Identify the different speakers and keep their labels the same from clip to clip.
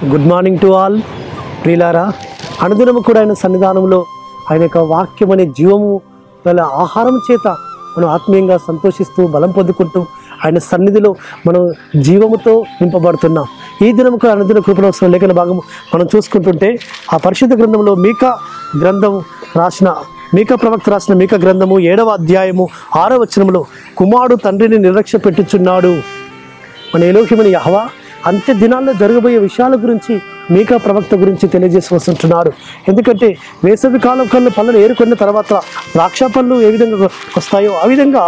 Speaker 1: Good morning to all ప్రియులారా. అనుదినము కూడా ఆయన సన్నిధానంలో ఆయన యొక్క వాక్యం అనే జీవము గల ఆహారం చేత మనం ఆత్మీయంగా సంతోషిస్తూ బలం పొందుకుంటూ ఆయన సన్నిధిలో మనం జీవముతో నింపబడుతున్నాం. ఈ దినము కూడా అనుదిన కృపణోత్సవం లేఖన భాగము మనం చూసుకుంటుంటే ఆ పరిశుద్ధ గ్రంథంలో మీకా ప్రవక్త రాసిన మీకా గ్రంథము 7వ అధ్యాయము 6వ వచనములో కుమారుడు తండ్రిని నిర్లక్ష్య పెట్టుచున్నాడు. మన ఎలోహిమని యెహోవా అంత్య దినాల్లో జరగబోయే విషయాల గురించి మీకా ప్రవక్త గురించి తెలియజేసి వస్తుంటున్నాడు. ఎందుకంటే వేసవి కాలం కన్నా పళ్ళను ఏరుకున్న తర్వాత ద్రాక్ష పళ్ళు ఏ విధంగా వస్తాయో ఆ విధంగా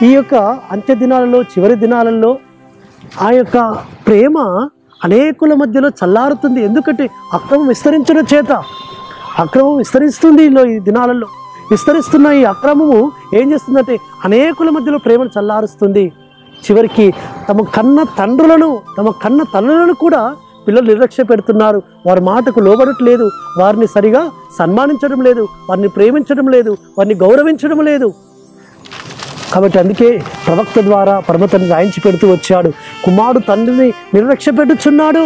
Speaker 1: ఈ యొక్క అంత్య దినాలలో చివరి దినాలలో ఆ యొక్క ప్రేమ అనేకుల మధ్యలో చల్లారుతుంది. ఎందుకంటే అక్రమం విస్తరించడం చేత అక్రమం విస్తరిస్తుంది. ఈ దినాలలో విస్తరిస్తున్న ఈ అక్రమము ఏం చేస్తుందంటే అనేకుల మధ్యలో ప్రేమను చల్లారుస్తుంది. చివరికి తమ కన్న తల్లులను కూడా పిల్లలు నిర్లక్ష్య పెడుతున్నారు. వారి మాటకు లోబడట్లేదు, వారిని సరిగా సన్మానించడం లేదు, వారిని ప్రేమించడం లేదు, వారిని గౌరవించడం లేదు. కాబట్టి అందుకే ప్రవక్త ద్వారా పరమతండ్రి రాయించి పెడుతూ వచ్చాడు, కుమారుడు తండ్రిని నిర్లక్ష్య పెట్టుచున్నాడు.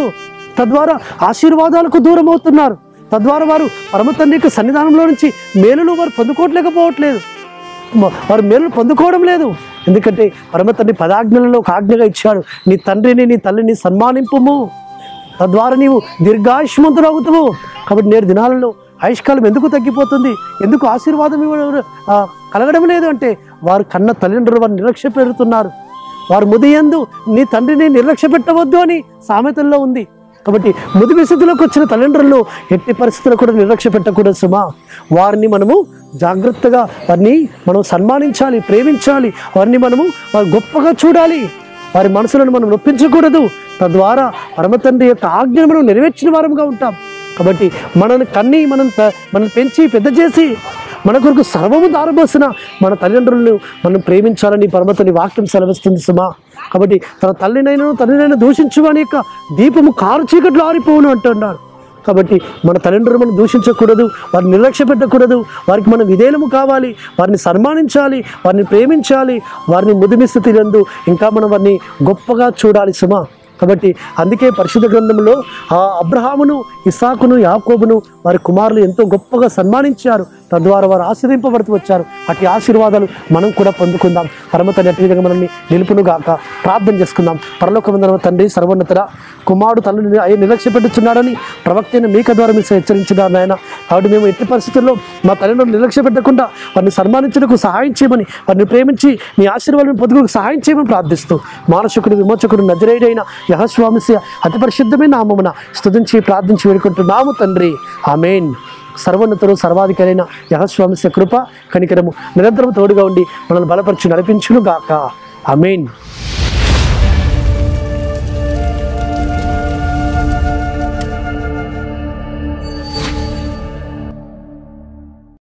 Speaker 1: తద్వారా ఆశీర్వాదాలకు దూరం అవుతున్నారు. తద్వారా వారు పరమతండ్రి యొక్క సన్నిధానంలో నుంచి మేలును వారు పొందుకోవట్లేదు, వారు మేలును పొందుకోవడం లేదు. ఎందుకంటే పరమతండ్రి 10 ఆజ్ఞలలో ఒక ఆజ్ఞగా ఇచ్చాడు, నీ తండ్రిని నీ తల్లిని సన్మానింపుము, తద్వారా నీవు దీర్ఘాయుష్మంతుడు అవుతావు. కాబట్టి నేడు దినాలలో ఆయుష్కాలం ఎందుకు తగ్గిపోతుంది, ఎందుకు ఆశీర్వాదం కలగడం లేదు అంటే వారు కన్న తల్లిదండ్రులు వారిని నిర్లక్ష్య పెడుతున్నారు. వారు ముదియందు నీ తండ్రిని నిర్లక్ష్య పెట్టవద్దు అని సామెతల్లో ఉంది. కాబట్టి ముదిమి స్థితిలోకి వచ్చిన తల్లిదండ్రులను ఎట్టి పరిస్థితుల్లో కూడా నిర్లక్ష్య పెట్టకూడదు సుమా. వారిని మనము జాగ్రత్తగా వారిని మనం సన్మానించాలి, ప్రేమించాలి. వారిని వారు గొప్పగా చూడాలి. వారి మనసులను మనం నొప్పించకూడదు. తద్వారా పరమతండ్రి యొక్క ఆజ్ఞను మనం నెరవేర్చిన వారంగా ఉంటాం. కాబట్టి మనల్ని కన్ని మనం పెంచి పెద్ద చేసి మన కొరకు సర్వము దారబోసిన మన తల్లిదండ్రులను మనం ప్రేమించాలని పరమతండ్రి వాక్యం సెలవిస్తుంది సుమా. కాబట్టి తన తల్లినైనా దూషించువాని యొక్క దీపము కారు చీకట్లో ఆరిపోవును అంటున్నారు. కాబట్టి మన తల్లిదండ్రులు మనం దూషించకూడదు, వారిని నిర్లక్ష్య పెట్టకూడదు. వారికి మనం విధేయము కావాలి, వారిని సన్మానించాలి, వారిని ప్రేమించాలి. వారిని ముదిమి స్థితి నందు ఇంకా మనం వారిని గొప్పగా చూడాలి సుమా. కాబట్టి అందుకే పరిశుద్ధ గ్రంథంలో ఆ అబ్రహామును, ఇస్సాకును, యాకోబును వారి కుమారులు ఎంతో గొప్పగా సన్మానించారు. తద్వారా వారు ఆశీర్వింపబడుతూ వచ్చారు. అట్టి ఆశీర్వాదాలు మనం కూడా పొందుకుందాం. పరమతండ్రి అట్టి విధంగా మనల్ని నిలుపును గాక. ప్రార్థన చేసుకుందాం. పరలోకమందున తండ్రి సర్వోన్నతుడ, కుమారుడు తల్లిని నిర్లక్ష్య పెట్టుచున్నాడని ప్రవక్త అయిన మీకా ద్వారా మీరు హెచ్చరించినారు నాయన. కాబట్టి మేము ఎట్టి పరిస్థితుల్లో మా తల్లిదండ్రులు నిర్లక్ష్య పెట్టకుండా వారిని సన్మానించడానికి సహాయం చేయమని, వారిని ప్రేమించి నీ ఆశీర్వాదాలను పొందుకు సహాయం చేయమని ప్రార్థిస్తూ మానసికుడు విమోచకుడు నజరేయుడైన యెహోవా మెస్సియా అతి పరిశుద్ధమైన నామమున స్తుతించి ప్రార్థించి వేడుకుంటున్నాము తండ్రి. ఆమేన్. సర్వోన్నతుడు సర్వాధికారైన యెహోవా మెస్సియా కృప కనికరము నిరంతరం తోడుగా ఉండి మనల్ని బలపరిచి నడిపించును గాక. ఆమేన్.